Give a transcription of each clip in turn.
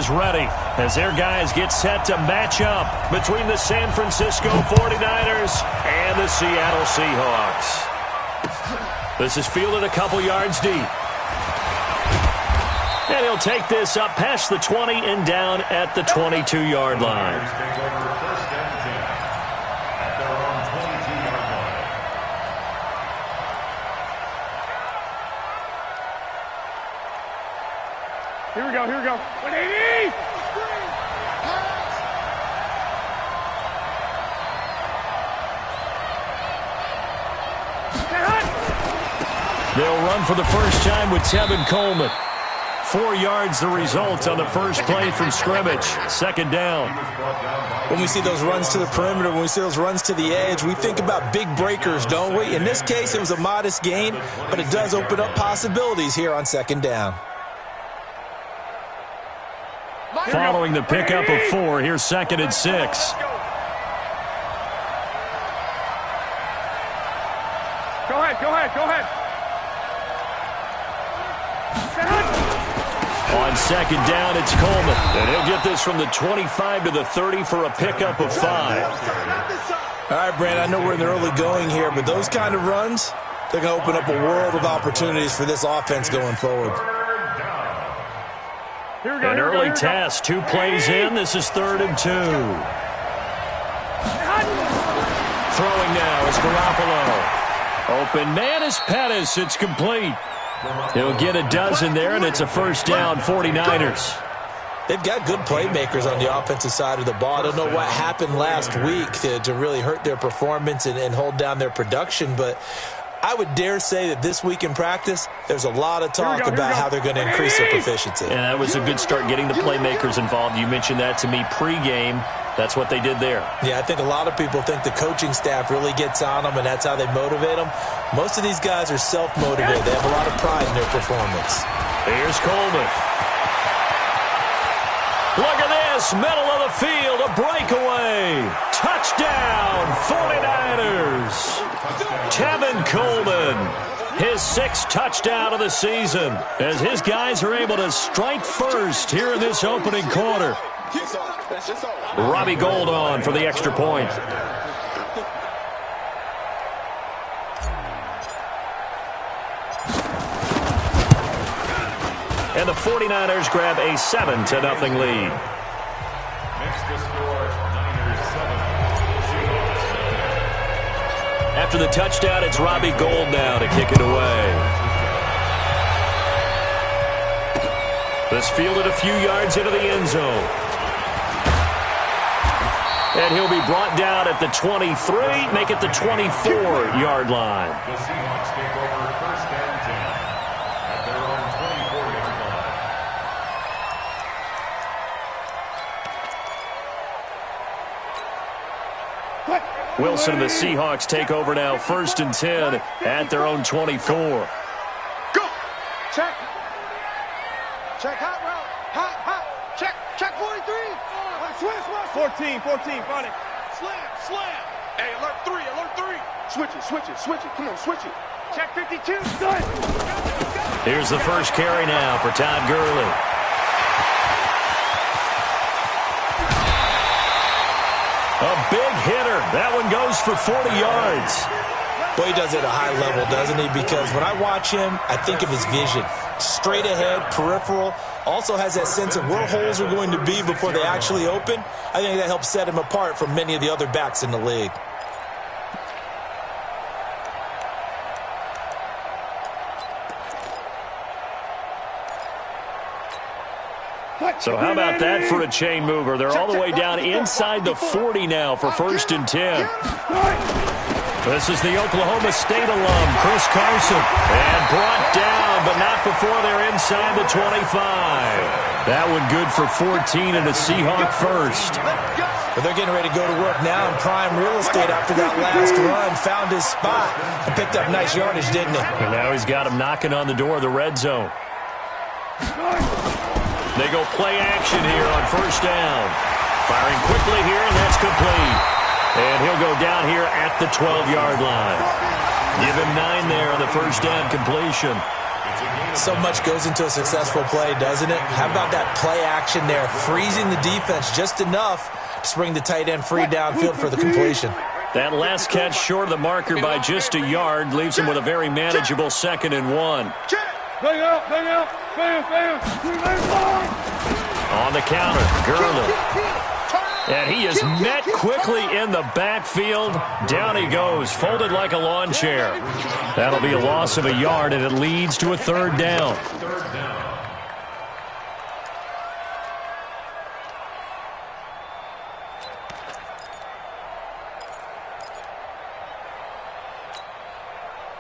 is ready as their guys get set to match up between the San Francisco 49ers and the Seattle Seahawks. This is fielded a couple yards deep. And he'll take this up past the 20 and down at the 22-yard line. Here we go, here we go. 180! They'll run for the first time with Tevin Coleman. 4 yards the result on the first play from scrimmage. Second down. When we see those runs to the perimeter, when we see those runs to the edge, we think about big breakers, don't we? In this case, it was a modest gain, but it does open up possibilities here on second down. Following the pickup of 4, here's 2nd and 6. Go ahead, go ahead, go ahead. On second down, it's Coleman. And he'll get this from the 25 to the 30 for a pickup of 5. All right, Brandon, I know we're in the early going here, but those kind of runs, they're going to open up a world of opportunities for this offense going forward. Here we go, An early test, 2 plays in. This is 3rd and 2. Throwing now is Garoppolo. Open man is Pettis. It's complete. He'll get a dozen there, and it's a first down, 49ers. They've got good playmakers on the offensive side of the ball. I don't know what happened last week to really hurt their performance and hold down their production, but I would dare say that this week in practice, there's a lot of talk about how they're going to increase their proficiency. And that was a good start getting the playmakers involved. You mentioned that to me pregame. That's what they did there. Yeah, I think a lot of people think the coaching staff really gets on them, and that's how they motivate them. Most of these guys are self-motivated. They have a lot of pride in their performance. Here's Coleman. Look at this, middle of the field, a breakaway. Touchdown, 49ers. Tevin Coleman, his 6th touchdown of the season, as his guys are able to strike first here in this opening quarter. Robbie Gould on for the extra point. And the 49ers grab a 7-0 lead. After the touchdown, it's Robbie Gould now to kick it away. This fielded a few yards into the end zone. And he'll be brought down at the 23, make it the 24-yard line. The Seahawks take over 1st and 10 at their own 24-yard line. Wilson and the Seahawks take over now 1st and 10 at their own 24. Go! Check. Check, hot route. Hot. Check 43. 14, front it. Slam. Hey, alert 3. Switch it. Come on, switch it. Check 52. Done. Here's the first carry now for Todd Gurley. A big hitter. That one goes for 40 yards. Boy, he does it at a high level, doesn't he? Because when I watch him, I think of his vision. Straight ahead, peripheral. Also has that sense of where holes are going to be before they actually open. I think that helps set him apart from many of the other backs in the league. So how about that for a chain mover? They're all the way down inside the 40 now for 1st and 10. This is the Oklahoma State alum, Chris Carson. And brought down, but not before they're inside the 25. That one good for 14 and a Seahawk first. But they're getting ready to go to work now in prime real estate after that last run. Found his spot and picked up nice yardage, didn't he? And now he's got him knocking on the door of the red zone. They go play action here on 1st down. Firing quickly here, and that's complete. And he'll go down here at the 12-yard line. Give him 9 there on the 1st down completion. So much goes into a successful play, doesn't it? How about that play action there, freezing the defense just enough to bring the tight end free downfield for the completion. That last catch short of the marker by just a yard leaves him with a very manageable 2nd and 1. On the counter, Gurley. And he is met quickly in the backfield. Down he goes, folded like a lawn chair. That'll be a loss of a yard, and it leads to a 3rd down.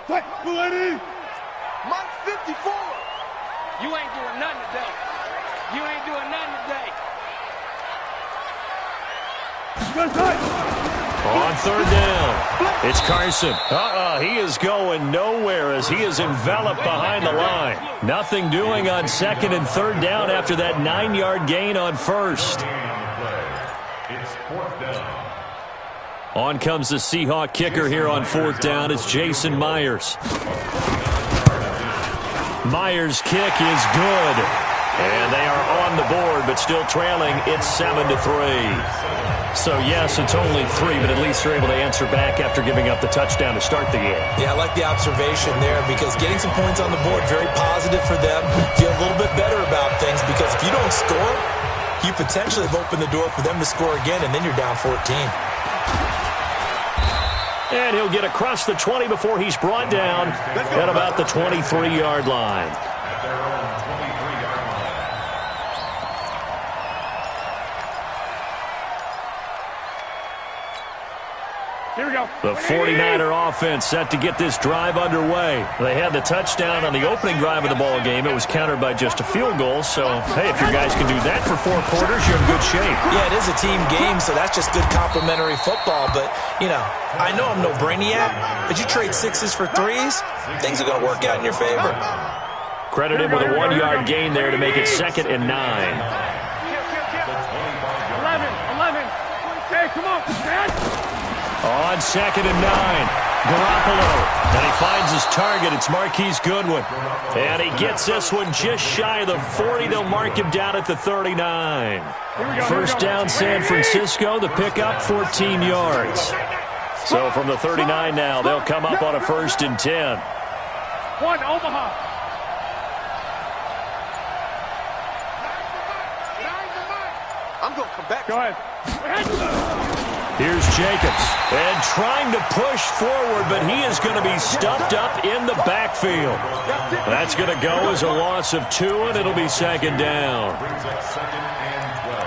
Mike 54. You ain't doing nothing today. You ain't doing nothing today. On 3rd down, it's Carson. He is going nowhere as he is enveloped behind the line. Nothing doing on 2nd and 3rd down after that 9-yard gain on 1st. It's 4th down. On comes the Seahawk kicker here on 4th down. It's Jason Myers. Myers' kick is good. And they are on the board, but still trailing. It's 7-3. So, yes, it's only 3, but at least they're able to answer back after giving up the touchdown to start the game. Yeah, I like the observation there because getting some points on the board, very positive for them. Feel a little bit better about things because if you don't score, you potentially have opened the door for them to score again, and then you're down 14. And he'll get across the 20 before he's brought down at about the 23-yard line. Here we go. The 49er offense set to get this drive underway. They had the touchdown on the opening drive of the ball game. It was countered by just a field goal. So, hey, if your guys can do that for 4 quarters, you're in good shape. Yeah, it is a team game, so that's just good complimentary football. But, you know, I know I'm no brainiac, but you trade 6s for 3s, things are going to work out in your favor. Credit him with a 1-yard gain there to make it 2nd and 9. 11. Hey, come on, man. On 2nd and 9, Garoppolo. And he finds his target. It's Marquise Goodwin. And he gets this one just shy of the 40. They'll mark him down at the 39. First down, San Francisco. The pickup, 14 yards. So from the 39 now, they'll come up on a 1st and 10. 1, Omaha. I'm going to come back. Go ahead. Here's Jacobs, and trying to push forward, but he is going to be stuffed up in the backfield. That's going to go as a loss of 2, and it'll be 2nd down. Brings up 2nd and 12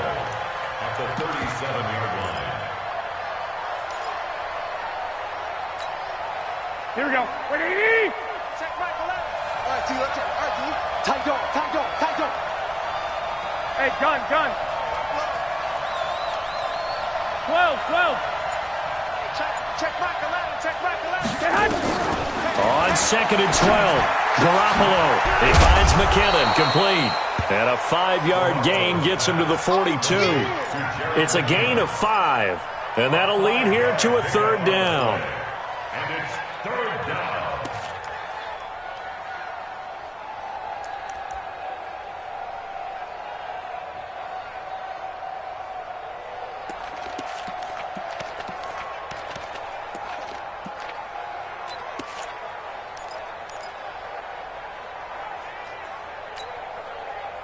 at the 37-yard line. Here we go. Check right to left. All right, T, let's check. All right, T. Tight dog. Hey, gun. 12. Check back the ladder. On 2nd and 12, Garoppolo. He finds McKinnon, complete. And a 5-yard gain gets him to the 42. It's a gain of 5. And that'll lead here to a 3rd down. And it's 3rd down.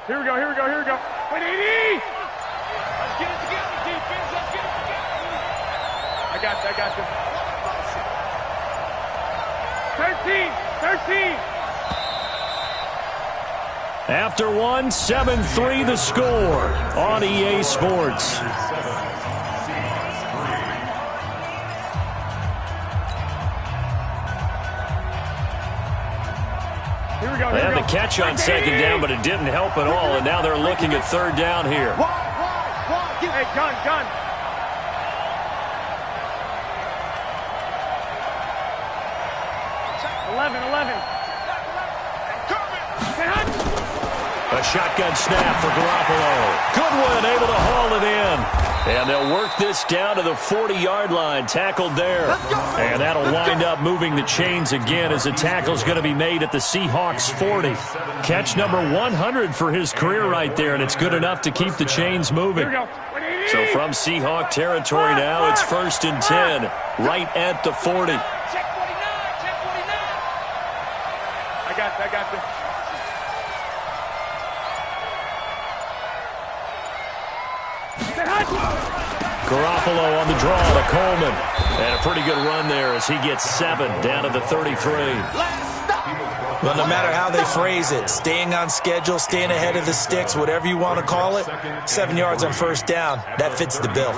Here we go. Wait, 80! Let's get it together, defense. Let's get it together. I got you. 13. After 1, 7-3 the score on EA Sports. They had the catch on 2nd down, but it didn't help at all, and now they're looking at 3rd down here. Hey, gun. 11. A shotgun snap for Garoppolo. Goodwin able to haul it in. And they'll work this down to the 40-yard line. Tackled there. And that'll wind up moving the chains again as the tackle's going to be made at the Seahawks 40. Catch number 100 for his career right there, and it's good enough to keep the chains moving. So from Seahawk territory now, it's 1st and 10, right at the 40. Check 49, check 49. I got this. Garoppolo on the draw to Coleman. And a pretty good run there as he gets 7 down to the 33. Well, no matter how they phrase it, staying on schedule, staying ahead of the sticks, whatever you want to call it, 7 yards on 1st down, that fits the bill.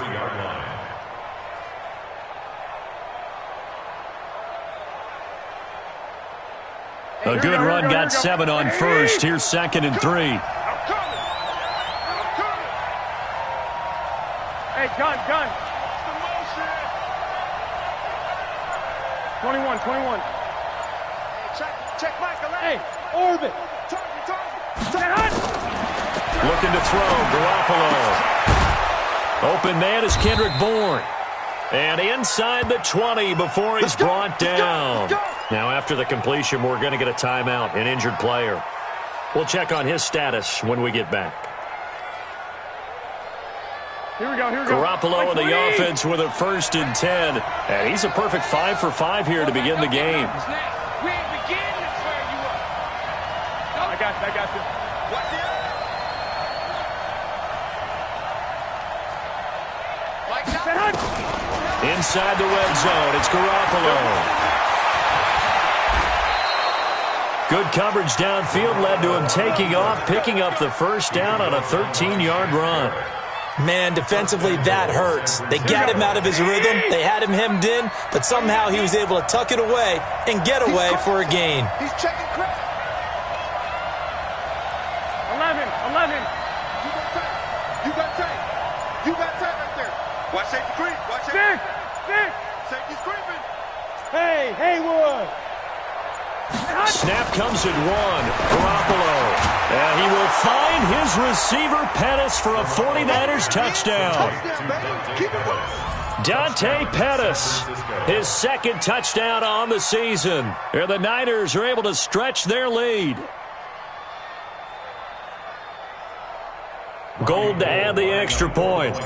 A good run got 7 on 1st. Here's 2nd and 3. Hey, gun. 21. Check Michael. Hey, orbit. Target. Looking to throw. Garoppolo. Open man is Kendrick Bourne. And inside the 20 before he's brought down. Now after the completion, we're going to get a timeout, an injured player. We'll check on his status when we get back. Here we go. Garoppolo in the offense with a 1st and 10. And he's a perfect 5 for 5 here to begin the game. We ain't beginning to fire you up. I got this. What's it? Inside the red zone, it's Garoppolo. Good coverage downfield led to him taking off, picking up the 1st down on a 13-yard run. Man, defensively, that hurts. They got him out of his rhythm. They had him hemmed in, but somehow he was able to tuck it away and get away for a gain. He's checking crap. 11. You got tight right there. Watch safety creep. Stick. Safety's creeping. Hey, Haywood. Snap comes at 1. Garoppolo. And he will find his receiver, Pettis, for a 49ers touchdown. Dante Pettis, his 2nd touchdown on the season. And the Niners are able to stretch their lead. Gold to add the extra point.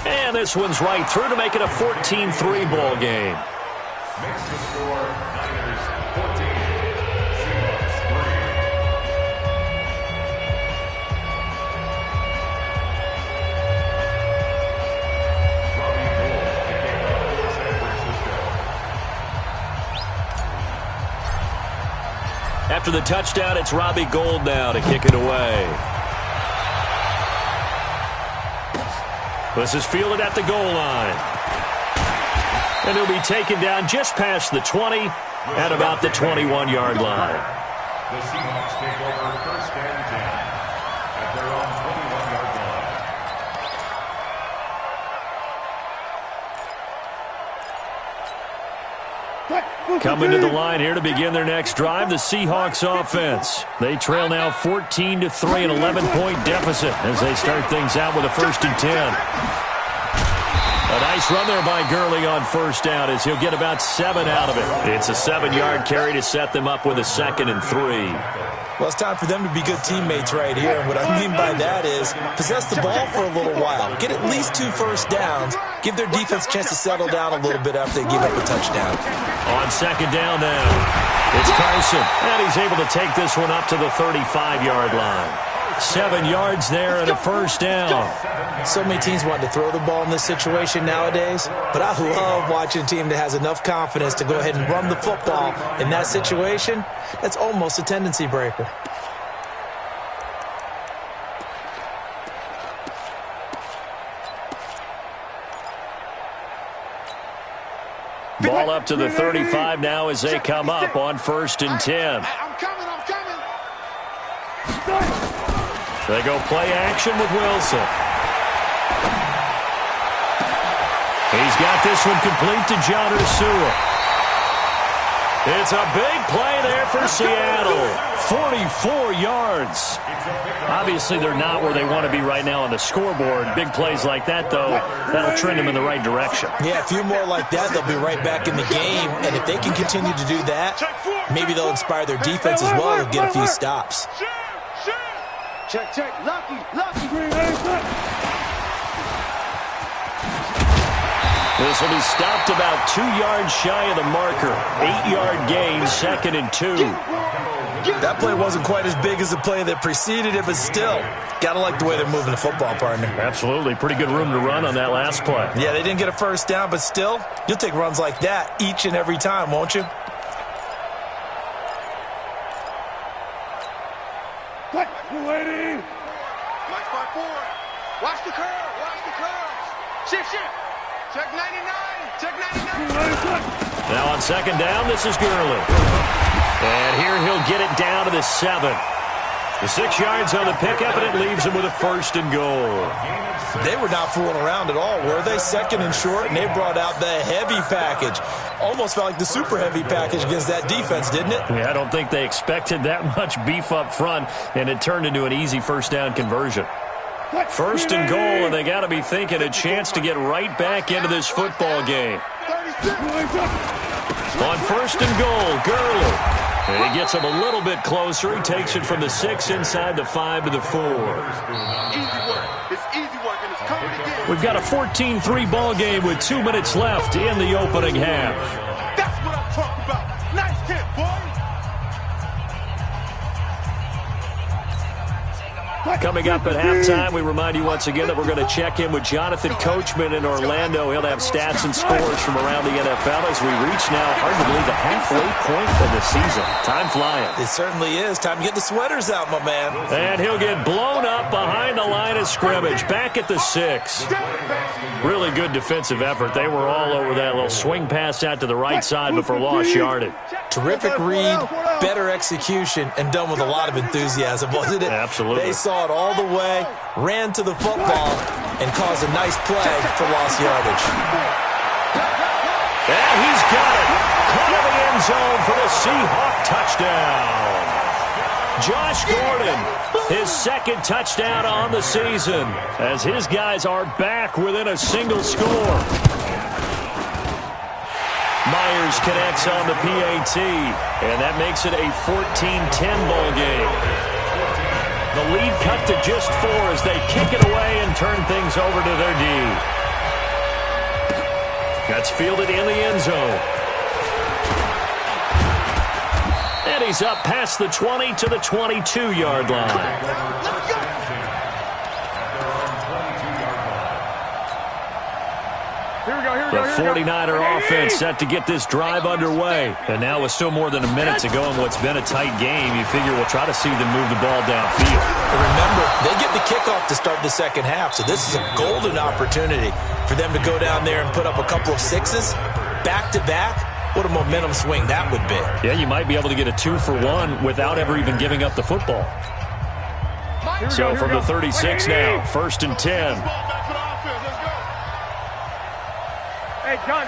And this one's right through to make it a 14-3 ball game. Makes the score Niners 14, Seahawks 3. Robbie Gould to kick off for San Francisco. After the touchdown, it's Robbie Gould now to kick it away. This is fielded at the goal line. And he'll be taken down just past the 20 at about the 21-yard line. The Seahawks take over 1st and 10 at their own 21-yard line. Coming to the line here to begin their next drive, the Seahawks offense. They trail now 14-3, an 11-point deficit as they start things out with a 1st and 10. A nice run there by Gurley on 1st down as he'll get about 7 out of it. It's a 7-yard carry to set them up with a 2nd and 3. Well, it's time for them to be good teammates right here. And what I mean by that is possess the ball for a little while. Get at least 2 1st downs. Give their defense a chance to settle down a little bit after they give up a touchdown. On 2nd down now, it's Carson. And he's able to take this one up to the 35-yard line. 7 yards there and a 1st down. So many teams want to throw the ball in this situation nowadays, but I love watching a team that has enough confidence to go ahead and run the football in that situation. That's almost a tendency breaker. Ball up to the 35 now as they come up on 1st and 10. I'm coming. They go play action with Wilson. He's got this one complete to John Ursua. It's a big play there for Seattle. 44 yards. Obviously, they're not where they want to be right now on the scoreboard. Big plays like that, though, that'll trend them in the right direction. Yeah, a few more like that, they'll be right back in the game. And if they can continue to do that, maybe they'll inspire their defense as well and get a few stops. Check, Lucky. This will be stopped about 2 yards shy of the marker. 8-yard gain, 2nd and 2. That play wasn't quite as big as the play that preceded it, but still, got to like the way they're moving the football, partner. Absolutely. Pretty good room to run on that last play. Yeah, they didn't get a first down, but still, you'll take runs like that each and every time, won't you? Waiting. Mike 5-4. Watch the curve. Shift. Check 99. Now on 2nd down, this is Gurley. And here he'll get it down to the 7. The 6 yards on the pickup, and it leaves him with a 1st and goal. They were not fooling around at all, were they? 2nd and short, and they brought out the heavy package. Almost felt like the super heavy package against that defense, didn't it? Yeah, I don't think they expected that much beef up front, and it turned into an easy 1st down conversion. 1st and goal, and they got to be thinking a chance to get right back into this football game. On 1st and goal, Gurley. And he gets him a little bit closer. He takes it from the 6 inside the 5 to the 4. It's easy work, and it's coming again. We've got a 14-3 ball game with 2 minutes left in the opening half. That's what I'm talking about. Nice hit, boy. Coming up at halftime, we remind you once again that we're going to check in with Jonathan Coachman in Orlando. He'll have stats and scores from around the NFL as we reach now, hard to believe, the halfway point of the season. Time flying. It certainly is. Time to get the sweaters out, my man. And he'll get blown up behind the line of scrimmage, back at the 6. Really good defensive effort. They were all over that little swing pass out to the right side before lost yardage. Terrific read, better execution, and done with a lot of enthusiasm, wasn't it? Absolutely. They saw it all the way, ran to the football, and caused a nice play for lost yardage. And he's got it. Caught in the end zone for the Seahawk touchdown. Josh Gordon, his 2nd touchdown on the season, as his guys are back within a single score. Myers connects on the PAT, and that makes it a 14-10 ball game. The lead cut to just 4 as they kick it away and turn things over to their D. That's fielded in the end zone. And he's up past the 20 to the 22-yard line. The 49er offense set to get this drive underway. And now with still more than a minute to go in what's been a tight game, you figure we'll try to see them move the ball downfield. And remember, they get the kickoff to start the 2nd half, so this is a golden opportunity for them to go down there and put up a couple of 6s back-to-back. What a momentum swing that would be. Yeah, you might be able to get a 2-for-1 without ever even giving up the football. So from the 36 now, 1st and 10. Hey, gun.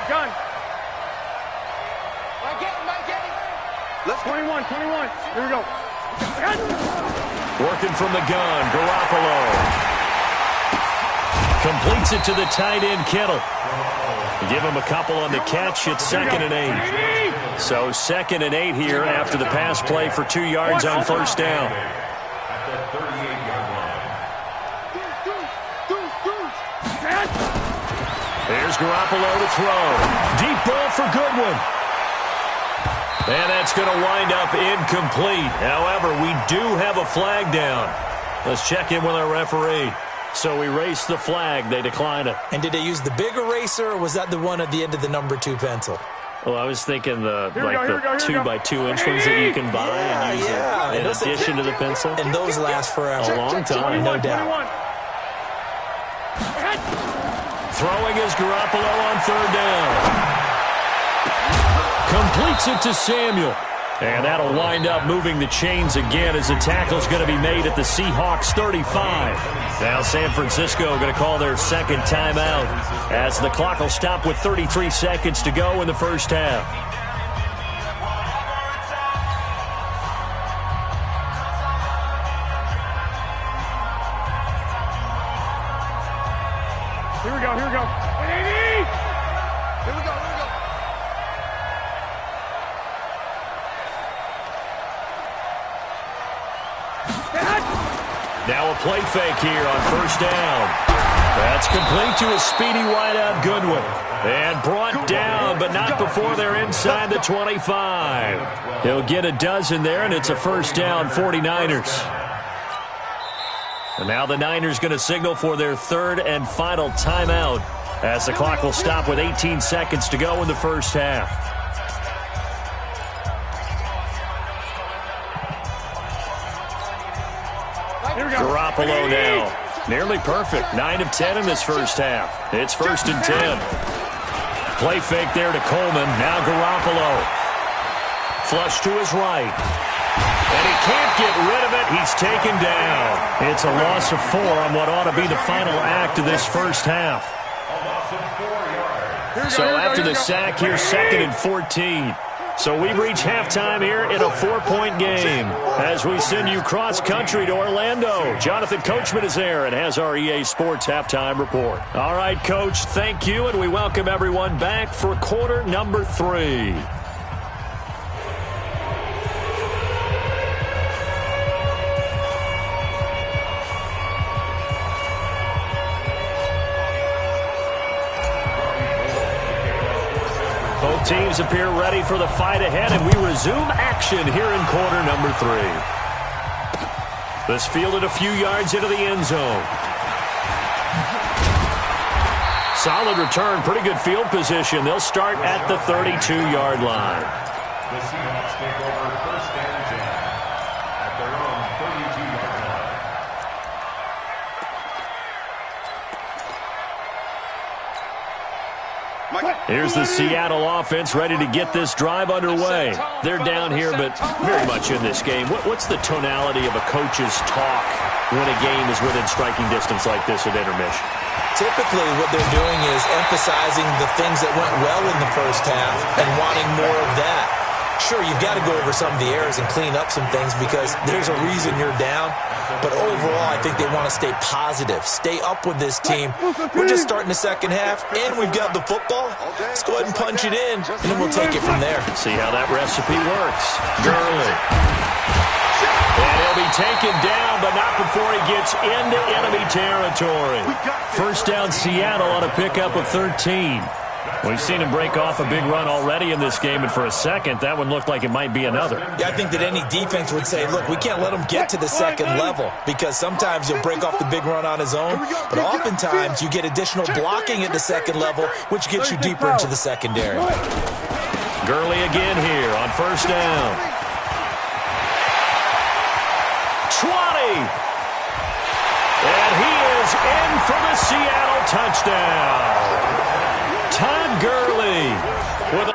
Let's 21. Here we go. Working from the gun, Garoppolo. Completes it to the tight end, Kittle. Give him a couple on the catch. It's 2nd and 8. So 2nd and 8 here after the pass play for 2 yards on 1st down. Here's Garoppolo to throw. Deep ball for Goodwin. And that's going to wind up incomplete. However, we do have a flag down. Let's check in with our referee. So we erase the flag. They decline it. And did they use the big eraser, or was that the one at the end of the number 2 pencil? Well, I was thinking the 2x2 ones that you can buy and use in addition to the pencil. And those last forever. A long time, no doubt. Throwing is Garoppolo on 3rd down. Completes it to Samuel. And that'll wind up moving the chains again as the tackle's going to be made at the Seahawks 35. Now San Francisco going to call their 2nd timeout as the clock will stop with 33 seconds to go in the 1st half. Here we go. Here we go. Here we go. Now a play fake here on first down. That's complete to a speedy wideout Goodwin. And brought down, but not before they're inside the 25. He'll get a dozen there, and it's a first down, 49ers. And now the Niners going to signal for their third and final timeout as the clock will stop with 18 seconds to go in the first half. Garoppolo now. Nearly perfect. 9 of 10 in this first half. It's first and 10. Play fake there to Coleman. Now Garoppolo. Flush to his right. And he can't get rid of it. He's taken down. It's a loss of 4 on what ought to be the final act of this first half. So after the sack, here's second and 14. So we've reached halftime here in a 4-point game as we send you cross-country to Orlando. Jonathan Coachman is there and has our EA Sports halftime report. All right, Coach, thank you, and we welcome everyone back for quarter number 3. Both teams appear ready for the fight ahead, and we resume action here in quarter number 3. This fielded a few yards into the end zone. Solid return, pretty good field position. They'll start at the 32-yard line. The Seahawks take over first and 10 at their own 32-yard line. Here's the Seattle offense ready to get this drive underway. They're down here, but very much in this game. What's the tonality of a coach's talk when a game is within striking distance like this at intermission? Typically, what they're doing is emphasizing the things that went well in the first half and wanting more of that. Sure, you've got to go over some of the errors and clean up some things because there's a reason you're down. But overall, I think they want to stay positive, stay up with this team. We're just starting the second half, and we've got the football. Let's go ahead and punch it in, and then we'll take it from there. See how that recipe works. Gurley. And he'll be taken down, but not before he gets into enemy territory. First down, Seattle on a pickup of 13. We've seen him break off a big run already in this game, and for a second, that one looked like it might be another. Yeah, I think that any defense would say, look, we can't let him get to the second level because sometimes he'll break off the big run on his own, but oftentimes you get additional blocking at the second level, which gets you deeper into the secondary. Gurley again here on first down. 20! And he is in for the Seattle touchdown. Todd Gurley with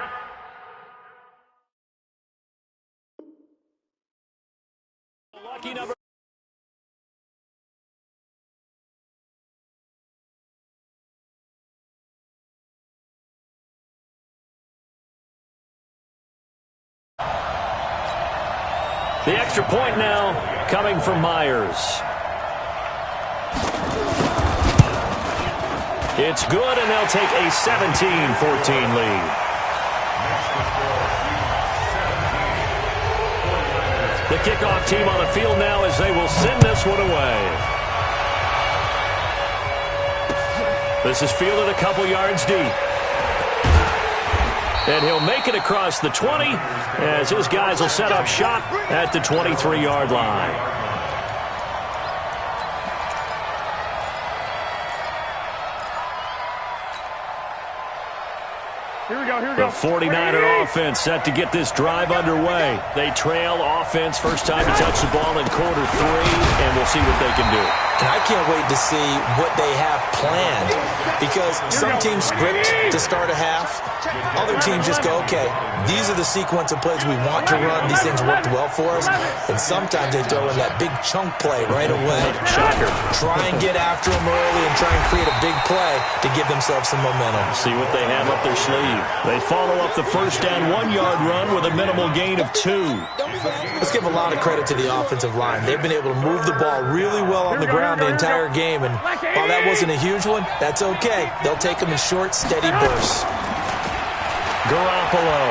a lucky number. The extra point now coming from Myers. It's good, and they'll take a 17-14 lead. The kickoff team on the field now as they will send this one away. This is fielded a couple yards deep. And he'll make it across the 20 as his guys will set up shop at the 23-yard line. The 49er offense set to get this drive underway. They trail offense first time to touch the ball in quarter 3, and we'll see what they can do. And I can't wait to see what they have planned because some teams script to start a half. Other teams just go, okay, these are the sequence of plays we want to run. These things worked well for us. And sometimes they throw in that big chunk play right away. Shocker. Try and get after them early and try and create a big play to give themselves some momentum. See what they have up their sleeve. They follow up the first down 1-yard run with a minimal gain of 2. Let's give a lot of credit to the offensive line. They've been able to move the ball really well on the ground the entire game, and while that wasn't a huge one, that's okay. They'll take them in short, steady bursts. Garoppolo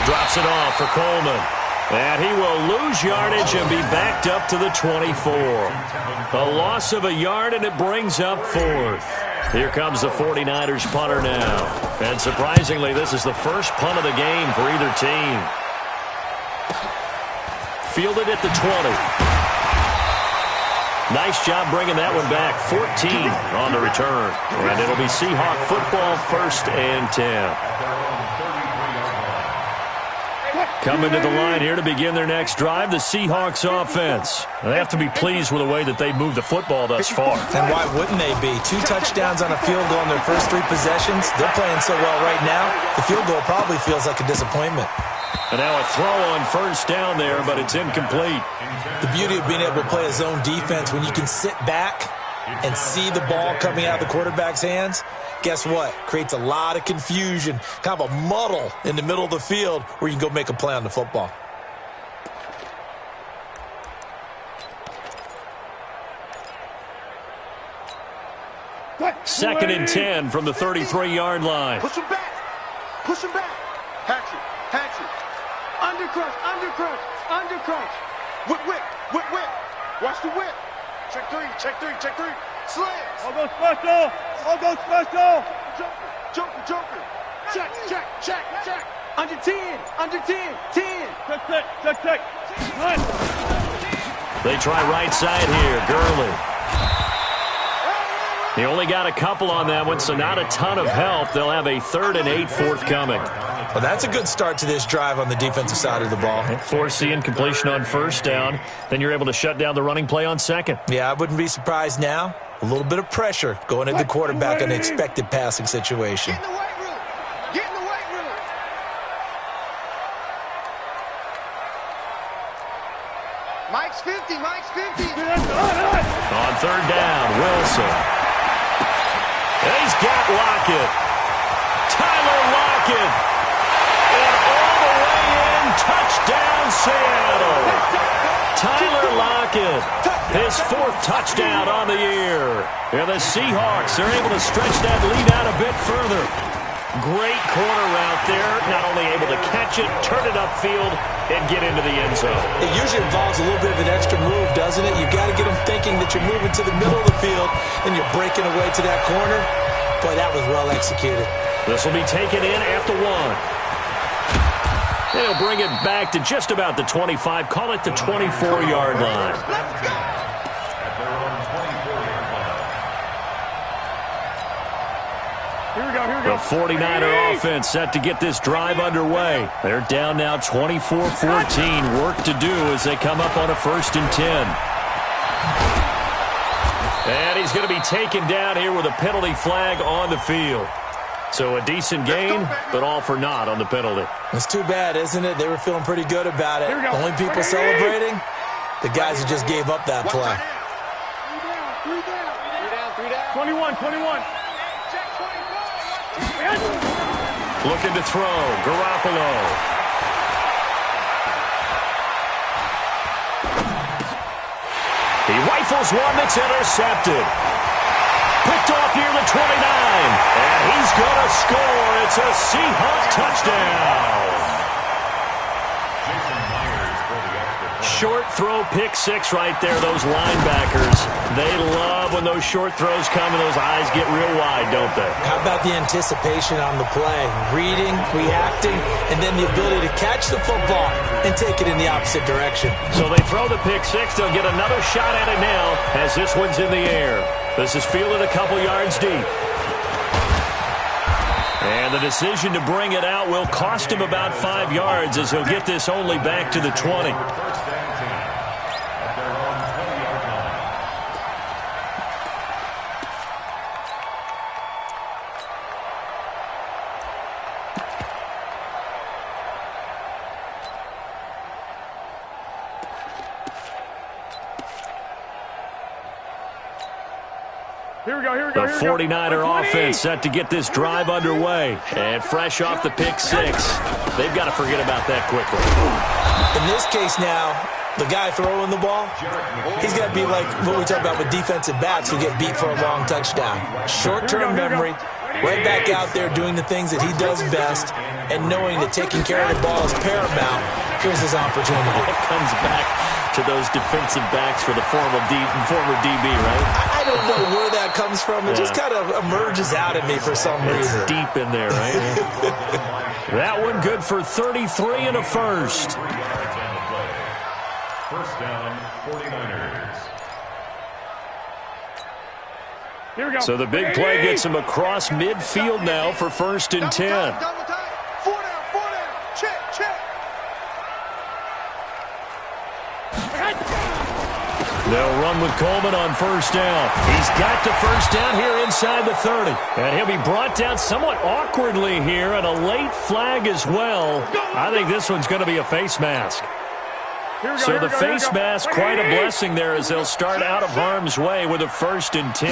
drops it off for Coleman. And he will lose yardage and be backed up to the 24. A loss of a yard, and it brings up 4th. Here comes the 49ers punter now. And surprisingly, this is the first punt of the game for either team. Fielded at the 20. Nice job bringing that one back. 14 on the return. And it'll be Seahawk football, 1st and 10. Coming to the line here to begin their next drive, the Seahawks offense. They have to be pleased with the way that they've moved the football thus far. And why wouldn't they be? 2 touchdowns on a field goal in their first 3 possessions. They're playing so well right now, the field goal probably feels like a disappointment. And now a throw on first down there, but it's incomplete. The beauty of being able to play a zone defense when you can sit back and see the ball coming out of the quarterback's hands, guess what? Creates a lot of confusion, kind of a muddle in the middle of the field where you can go make a play on the football. Second and 10 from the 33-yard line. Push him back. Push him back. Hatchet. Hatchet. Undercrush. Undercrush. Undercrush. Whip, whip. Whip, whip. Watch the whip. Check 3. Check 3. Check 3. Slams. I'll go special. I'll go special. Joker. Joker. Joker. Check. Check. Check. Check. Under 10. Under 10. 10. Check, check. Check, check. Nice. They try right side here. Gurley. He only got a couple on that one, so not a ton of help. They'll have a 3rd and 8 forthcoming. Well, that's a good start to this drive on the defensive side of the ball. Forcing completion on first down. Then you're able to shut down the running play on second. Yeah, I wouldn't be surprised now. A little bit of pressure going at the quarterback in an expected passing situation. Get in the weight room. Get in the weight room. Mike's 50. Mike's 50. On 3rd down, Wilson. And he's got Lockett. Tyler Lockett. And all the way in, touchdown Seattle. Tyler Lockett, his 4th touchdown on the year. And the Seahawks are able to stretch that lead out a bit further. Great corner route there. Not only able to catch it, turn it upfield, and get into the end zone. It usually involves a little bit of an extra move, doesn't it? You've got to get them thinking that you're moving to the middle of the field and you're breaking away to that corner. Boy, that was well executed. This will be taken in at the 1. They'll bring it back to just about the 25. Call it the 24-yard line. Let's go. Here we go, here we go. The 49er offense set to get this drive underway. They're down now 24-14. Work to do as they come up on a 1st and 10. And he's going to be taken down here with a penalty flag on the field. So a decent gain, but all for naught on the penalty. It's too bad, isn't it? They were feeling pretty good about it. The only people celebrating, the guys who just gave up that play. 21, 21. Looking to throw, Garoppolo. He rifles one that's intercepted. Picked off near the 29. And he's going to score. It's a Seahawk touchdown. Short throw, pick 6 right there. Those linebackers, they love when those short throws come and those eyes get real wide, don't they? How about the anticipation on the play? Reading, reacting, and then the ability to catch the football and take it in the opposite direction. So they throw the pick 6. They'll get another shot at it now as this one's in the air. This is fielded a couple yards deep. And the decision to bring it out will cost him about 5 yards as he'll get this only back to the 20. Here we go, here we The go, here we go. 49er offense set to get this drive underway. And fresh off the pick six, they've got to forget about that quickly. In this case now, the guy throwing the ball, he's got to be like what we talk about with defensive backs who get beat for a long touchdown. Short-term memory, right back out there doing the things that he does best, and knowing that taking care of the ball is paramount. Here's his opportunity. It comes back to those defensive backs for the former DB, right? I don't know where that comes from. It just kind of emerges out at me for some reason. It's deep in there, right? That one good for 33 and a first. First down, 49ers. Here we go. So the big play gets him across midfield now for 1st and 10. Double time. 4 down. Check. They'll run with Coleman on 1st down. He's got to 1st down here inside the 30. And he'll be brought down somewhat awkwardly here, and a late flag as well. I think this one's going to be a face mask. So the face mask, quite a blessing there as they'll start out of harm's way with a 1st and 10.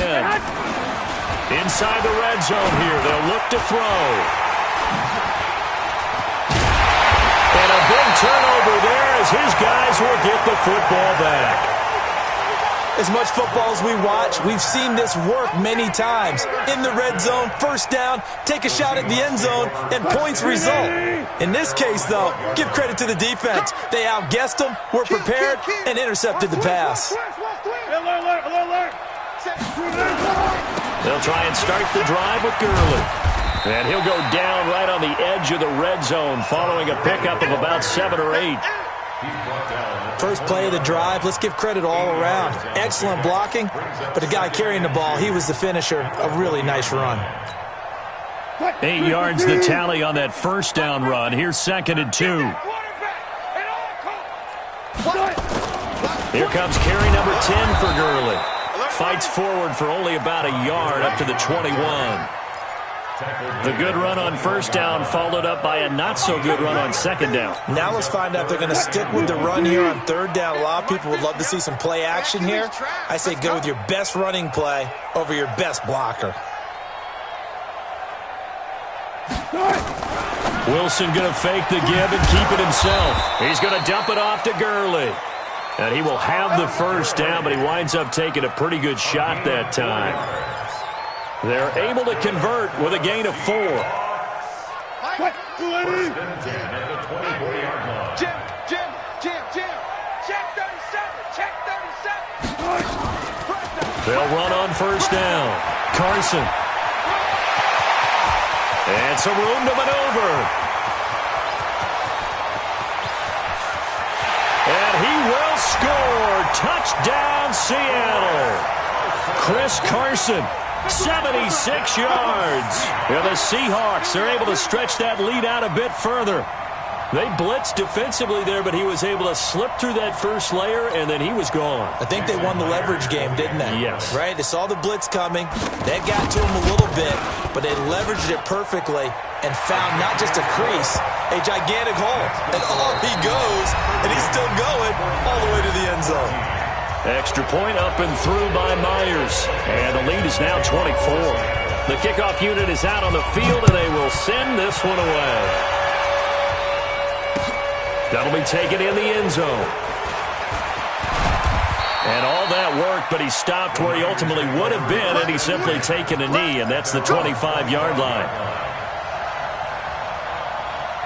Inside the red zone here, they'll look to throw. And a big turnover there as his guys will get the football back. As much football as we watch, we've seen this work many times. In the red zone, 1st down, take a shot at the end zone, and points result. In this case, though, give credit to the defense. They outguessed them, were prepared, and intercepted the pass. They'll try and start the drive with Gurley. And he'll go down right on the edge of the red zone following a pickup of about 7 or 8. First play of the drive, let's give credit all around. Excellent blocking, but the guy carrying the ball, he was the finisher. A really nice run. 8 yards the tally on that 1st down run. Here's 2nd and 2. Here comes carry number 10 for Gurley. Fights forward for only about a yard up to the 21. The good run on 1st down followed up by a not-so-good run on 2nd down. Now let's find out if they're going to stick with the run here on 3rd down. A lot of people would love to see some play action here. I say go with your best running play over your best blocker. Wilson going to fake the give and keep it himself. He's going to dump it off to Gurley. And he will have the 1st down, but he winds up taking a pretty good shot that time. They're able to convert with a gain of 4. Jim. Check 37. They'll run on 1st down. Carson. And some room to maneuver. And he will score. Touchdown, Seattle. Chris Carson. 76 yards. Yeah, the Seahawks are able to stretch that lead out a bit further. They blitzed defensively there, but he was able to slip through that first layer, and then he was gone. I think they won the leverage game, didn't they? Yes. Right? They saw the blitz coming. That got to him a little bit, but they leveraged it perfectly and found not just a crease, a gigantic hole. And off he goes, and he's still going all the way to the end zone. Extra point up and through by Myers. And the lead is now 24. The kickoff unit is out on the field, and they will send this one away. That'll be taken in the end zone. And all that work, but he stopped where he ultimately would have been, and he's simply taken a knee, and that's the 25-yard line.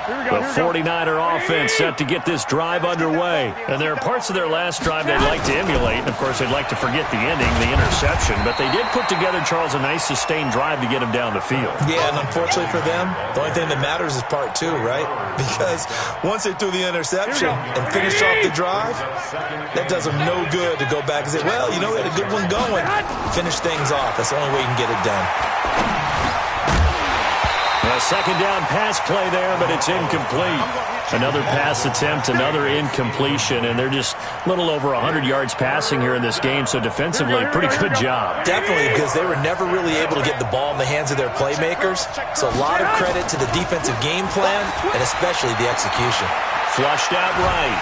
The 49er offense set to get this drive underway. And there are parts of their last drive they'd like to emulate. And, of course, they'd like to forget the ending, the interception. But they did put together, Charles, a nice sustained drive to get him down the field. Yeah, and unfortunately for them, the only thing that matters is part 2, right? Because once they threw the interception and finished off the drive, that does them no good to go back and say, well, you know, we had a good one going. Finish things off. That's the only way you can get it done. A second down pass play there, but it's incomplete. Another pass attempt, another incompletion, and they're just a little over 100 yards passing here in this game, so defensively, pretty good job. Definitely, because they were never really able to get the ball in the hands of their playmakers, so a lot of credit to the defensive game plan, and especially the execution. Flushed out right.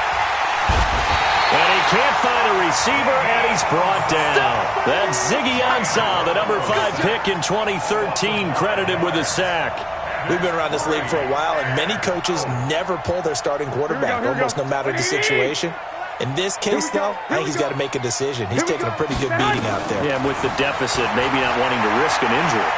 And he can't find a receiver, and he's brought down. That's Ziggy Ansah, the number 5 pick in 2013, credited with a sack. We've been around this league for a while, and many coaches never pull their starting quarterback, almost no matter the situation. In this case, though, I think he's got to make a decision. He's taking a pretty good beating out there. Yeah, and with the deficit, maybe not wanting to risk an injury.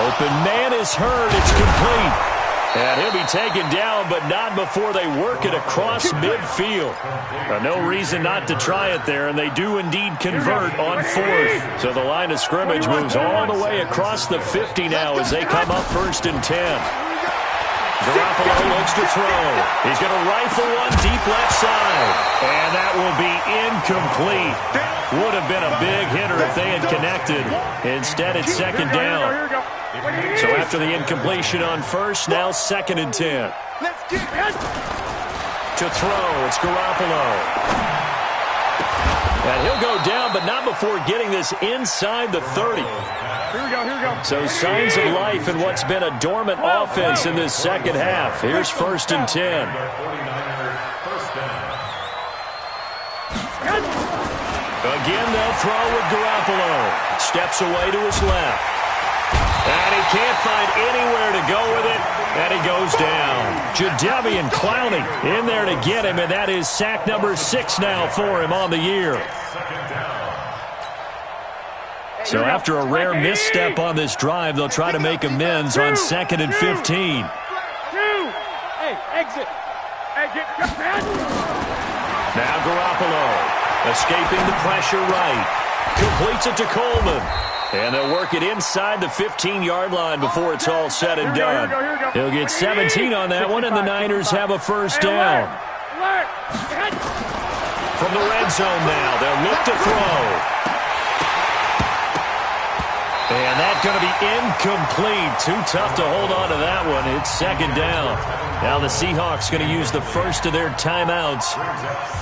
Open man is heard. It's complete. And he'll be taken down, but not before they work it across midfield. No reason not to try it there, and they do indeed convert on 4th. So the line of scrimmage moves all the way across the 50 now as they come up 1st and 10. Garoppolo looks to throw. He's going to rifle one deep left side. And that will be incomplete. Would have been a big hitter if they had connected. Instead, it's 2nd down. So after the incompletion on 1st, now 2nd and 10. To throw, it's Garoppolo. And he'll go down, but not before getting this inside the 30. Here we go. So signs of life in what's been a dormant offense in this second half. Here's 1st and 10. Again, they'll throw with Garoppolo. Steps away to his left. And he can't find anywhere to go with it. And he goes down. Jadeveon Clowney in there to get him, and that is sack number 6 now for him on the year. So after a rare misstep on this drive, they'll try to make amends on 2nd and 15. Hey, exit. Now Garoppolo escaping the pressure right. Completes it to Coleman. And they'll work it inside the 15-yard line before it's all said and done. He'll get 17 on that one, and the Niners have a 1st down. From the red zone now, they'll look to throw. And that's going to be incomplete. Too tough to hold on to that one. It's 2nd down. Now the Seahawks going to use the first of their timeouts.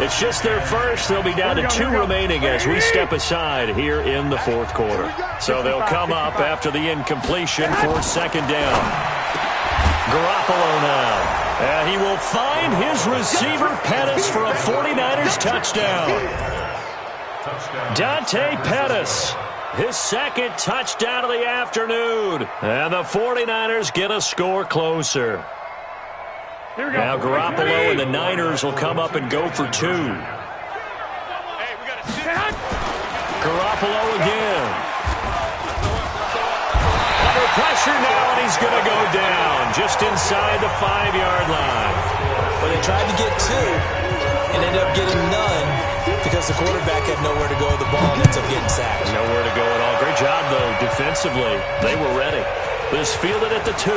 It's just their first. They'll be down to 2 remaining as we step aside here in the 4th quarter. So they'll come up after the incompletion for 2nd down. Garoppolo now. And he will find his receiver Pettis for a 49ers touchdown. Dante Pettis. His 2nd touchdown of the afternoon. And the 49ers get a score closer. Now Garoppolo and the Niners will come up and go for 2. Garoppolo again. Under pressure now, and he's going to go down just inside the 5-yard line. But they tried to get 2 and ended up getting none because the quarterback had nowhere to go with the ball and ends up getting sacked. Nowhere to go at all. Great job, though, defensively. They were ready. This fielded at the 2.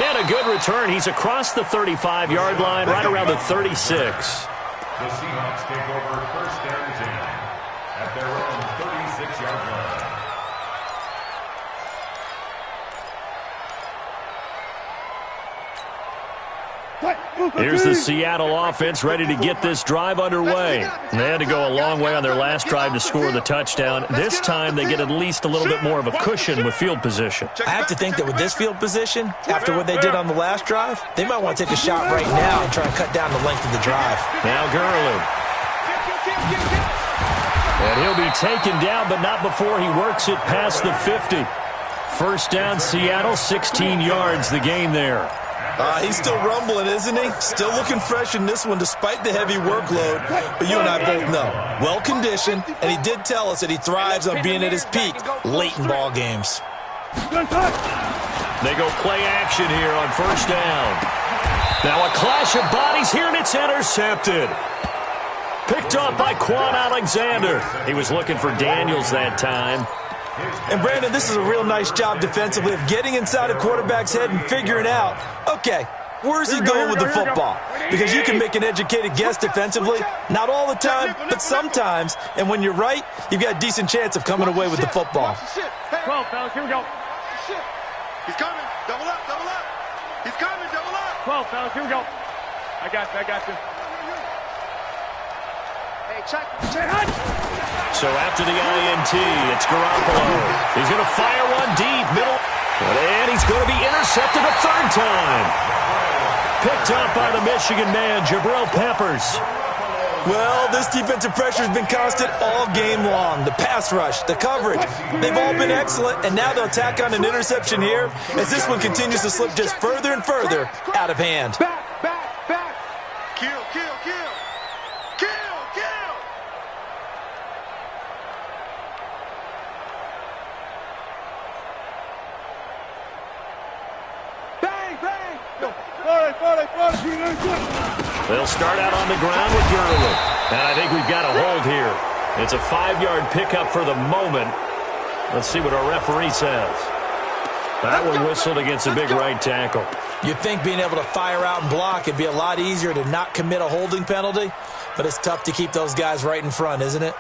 And a good return. He's across the 35-yard line, right around the 36. The Seahawks take over 1st and 10 at their own 36-yard line. Here's the Seattle offense ready to get this drive underway. They had to go a long way on their last drive to score the touchdown. This time they get at least a little bit more of a cushion with field position. I have to think that with this field position, after what they did on the last drive, they might want to take a shot right now and try and cut down the length of the drive. Now Gurley. And he'll be taken down, but not before he works it past the 50. 1st down, Seattle, 16 yards the gain there. He's still rumbling, isn't he? Still looking fresh in this one despite the heavy workload. But you and I both know, well-conditioned, and he did tell us that he thrives on being at his peak late in ball games. They go play action here on 1st down. Now a clash of bodies here, and it's intercepted. Picked up by Quan Alexander. He was looking for Daniels that time. And, Brandon, this is a real nice job defensively of getting inside a quarterback's head and figuring out, okay, where's he going with the football? Because you can make an educated guess defensively, not all the time, but sometimes. And when you're right, you've got a decent chance of coming away with the football. 12, fellas, here we go. He's coming. Double up, double up. He's coming, double up. 12, fellas, here we go. I got you. Hey, check. So after the INT, it's Garoppolo. He's going to fire one deep, middle. And he's going to be intercepted a 3rd time. picked up by the Michigan man, Jabril Peppers. Well, this defensive pressure has been constant all game long. The pass rush, the coverage, they've all been excellent, and now they'll tack on an interception here as this one continues to slip just further and further out of hand. Back. Kill. Bang. Go. 40. They'll start out on the ground with Gurley. And I think we've got a hold here. It's a 5-yard pickup for the moment. Let's see what our referee says. That one whistled against a big right tackle. You'd think being able to fire out and block would be a lot easier to not commit a holding penalty, but it's tough to keep those guys right in front, isn't it?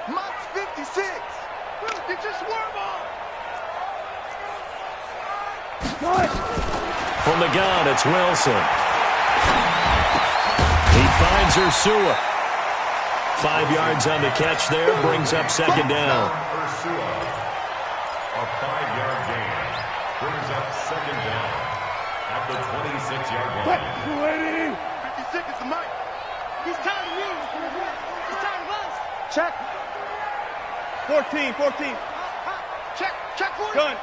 Mott's 56. Get your swerve on. From the gun, it's Wilson. He finds Ursua. 5 yards on the catch there, brings up second down. Ursua, a 5-yard gain, brings up second down at the 26-yard line. 56 is the mic. He's tired of you. He's tired of us. Check. 14. Check 40. Gun.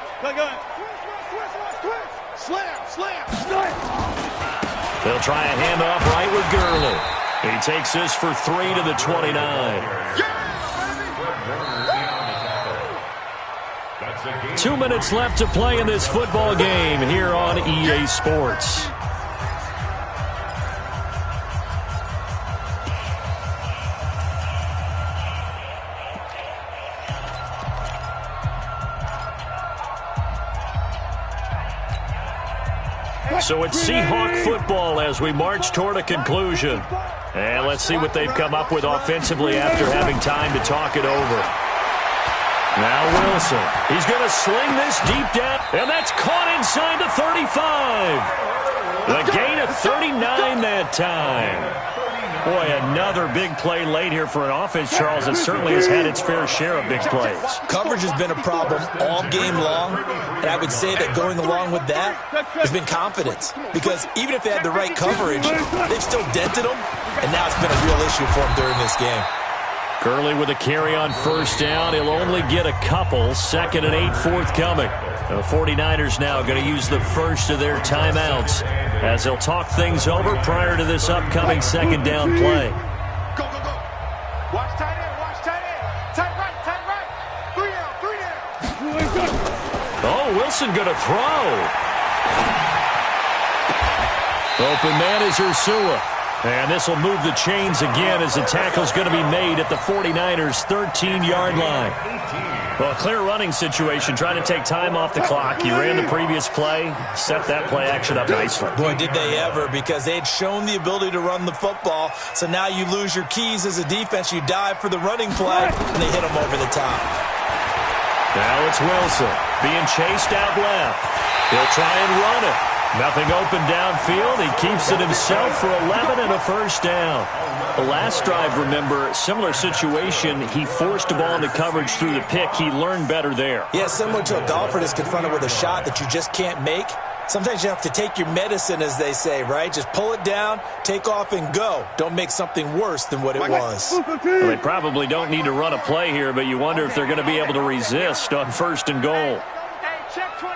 Twist. Slam. They'll try a handoff right with Gurley. He takes this for 3 to the 29. 2 minutes left to play in this football game here on EA Sports. So it's Seahawk football as we march toward a conclusion. And let's see what they've come up with offensively after having time to talk it over. Now Wilson. He's going to sling this deep down, and that's caught inside the 35. The gain of 39 that time. Boy, another big play late here for an offense, Charles, that certainly has had its fair share of big plays. Coverage has been a problem all game long, and I would say that going along with that has been confidence. Because even if they had the right coverage, they've still dented them, and now it's been a real issue for them during this game. Curley with a carry on first down. He'll only get a couple. 2nd and 8 forthcoming. The 49ers now going to use the first of their timeouts as they'll talk things over prior to this upcoming second down play. Go. Watch tight end. Tight right. 3 down. Oh, Wilson going to throw. Open man is Ursua. And this will move the chains again as the tackle's going to be made at the 49ers' 13-yard line. Well, a clear running situation, trying to take time off the clock. He ran the previous play, set that play action up nicely. Boy, did they ever, because they had shown the ability to run the football. So now you lose your keys as a defense. You dive for the running play, and they hit them over the top. Now it's Wilson being chased out left. He'll try and run it. Nothing open downfield. He keeps it himself for 11 and a first down. The last drive, remember, similar situation. He forced a ball into coverage through the pick. He learned better there. Yeah, similar to a golfer that's confronted with a shot that you just can't make. Sometimes you have to take your medicine, as they say, right? Just pull it down, take off, and go. Don't make something worse than what it was. Well, they probably don't need to run a play here, but you wonder if they're going to be able to resist on 1st and goal. Hey, check 24.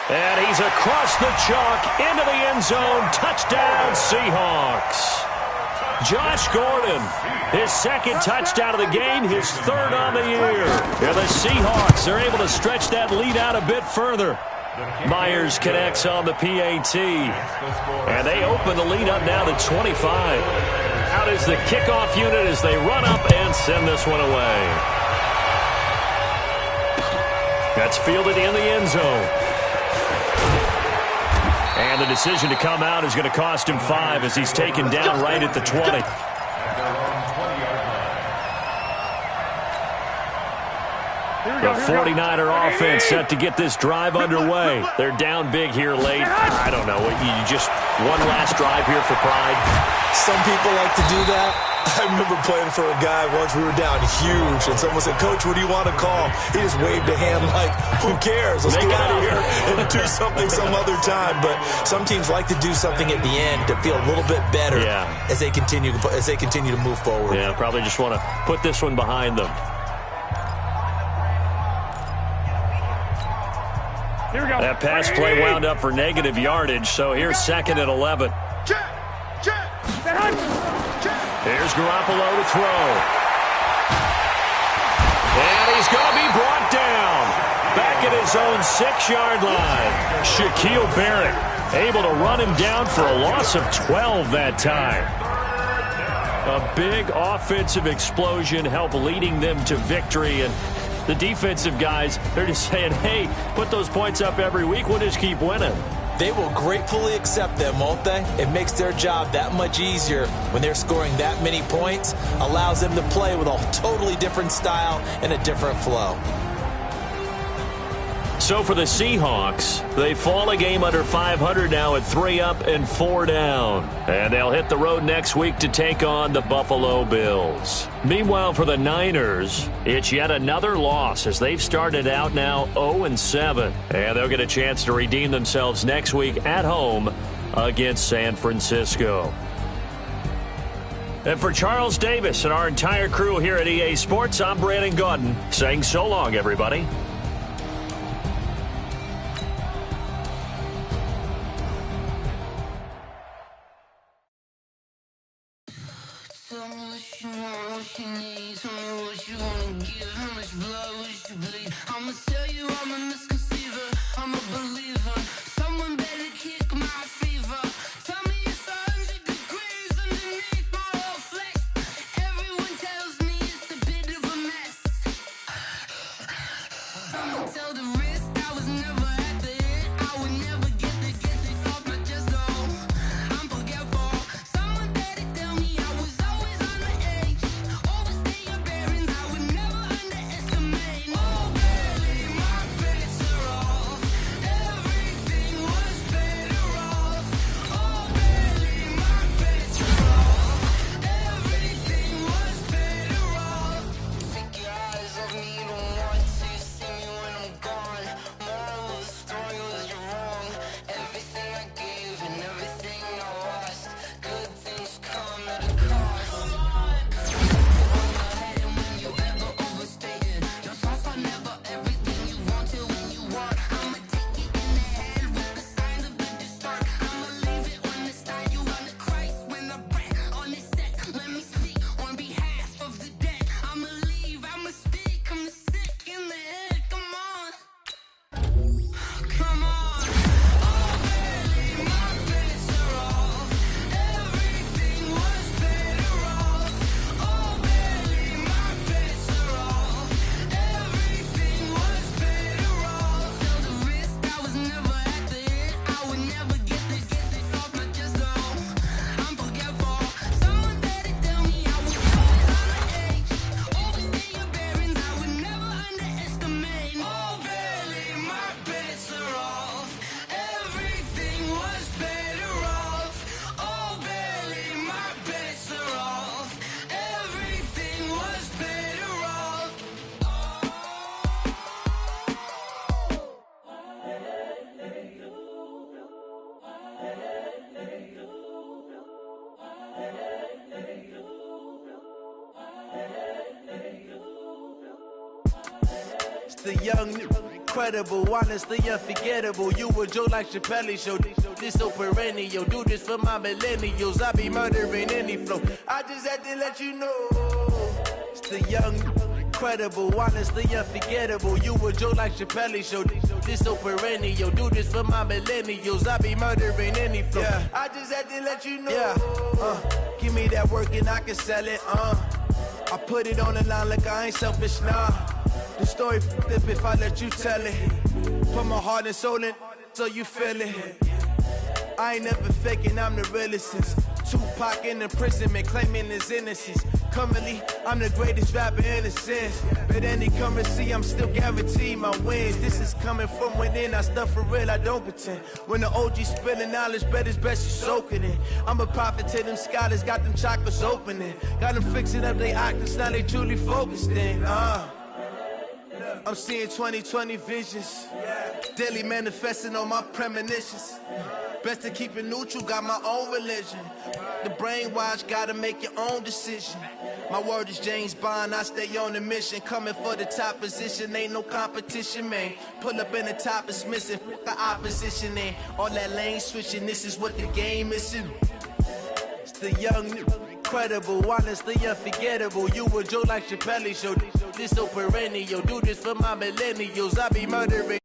And he's across the chalk into the end zone. Touchdown, Seahawks. Josh Gordon, his 2nd touchdown of the game, his 3rd on the year. And the Seahawks are able to stretch that lead out a bit further. Myers connects on the PAT. And they open the lead up now to 25. Out is the kickoff unit as they run up and send this one away. That's fielded in the end zone. And the decision to come out is going to cost him 5 as he's taken down right at the 20. The 49er offense set to get this drive underway. They're down big here late. I don't know. You just one last drive here for pride. Some people like to do that. I remember playing for a guy once. We were down huge, and someone said, "Coach, what do you want to call?" He just waved a hand like, "Who cares? Let's get out of here and do something some other time." But some teams like to do something at the end to feel a little bit better as they continue to move forward. Yeah, probably just want to put this one behind them. Here we go. That pass play wound up for negative yardage, so here's 2nd and 11. Check. Here's Garoppolo to throw. And he's going to be brought down. Back at his own 6-yard line. Shaquille Barrett able to run him down for a loss of 12 that time. A big offensive explosion helped leading them to victory. And the defensive guys, they're just saying, hey, put those points up every week. We'll just keep winning. They will gratefully accept them, won't they? It makes their job that much easier when they're scoring that many points. Allows them to play with a totally different style and a different flow. So for the Seahawks, they fall a game under 500 now at 3 up and 4 down. And they'll hit the road next week to take on the Buffalo Bills. Meanwhile, for the Niners, it's yet another loss as they've started out now 0-7. And they'll get a chance to redeem themselves next week at home against San Francisco. And for Charles Davis and our entire crew here at EA Sports, I'm Brandon Gaudin saying so long, everybody. I'ma tell you I'm a misconceiver, I'm a believer. Someone better kick my fever. Tell me it's 100 degrees underneath my whole flesh. Everyone tells me it's a bit of a mess. I'ma tell the risk I was never at the end. I would never get this off my chest though. I'm forgetful. Someone better tell me I was always on the edge. Overstay your bearings, I would never underestimate. The young, incredible, honestly unforgettable. You a Joe like Chappelle show. This so perennial. Do this for my millennials. I be murdering any flow. I just had to let you know. It's the young, incredible, honestly unforgettable. You a Joe like Chappelle show. This so perennial. Do this for my millennials. I be murdering any flow. Yeah. I just had to let you know. Yeah. Give me that work and I can sell it. I put it on the line like I ain't selfish, nah. The story flip if I let you tell it. Put my heart and soul in so you feel it. I ain't never faking, I'm the realest since Tupac in imprisonment claiming his innocence. Currently, I'm the greatest rapper in a sense. But any currency, I'm still guaranteed my wins. This is coming from within, I stuff for real, I don't pretend. When the OG spilling knowledge, bet it's best you soak it in. I'm a prophet to them scholars, got them chakras opening. Got them fixing up they octaves, now they truly focused in. I'm seeing 2020 visions. Daily manifesting on my premonitions. Best to keep it neutral, got my own religion. The brainwash, gotta make your own decision. My word is James Bond, I stay on the mission. Coming for the top position, ain't no competition, man. Pull up in the top, it's missing, fuck the opposition, man. All that lane switching, this is what the game is. It's the young, incredible, honestly unforgettable. You a Joe like Chappelle show. This so perennial, do this for my millennials. I be murdering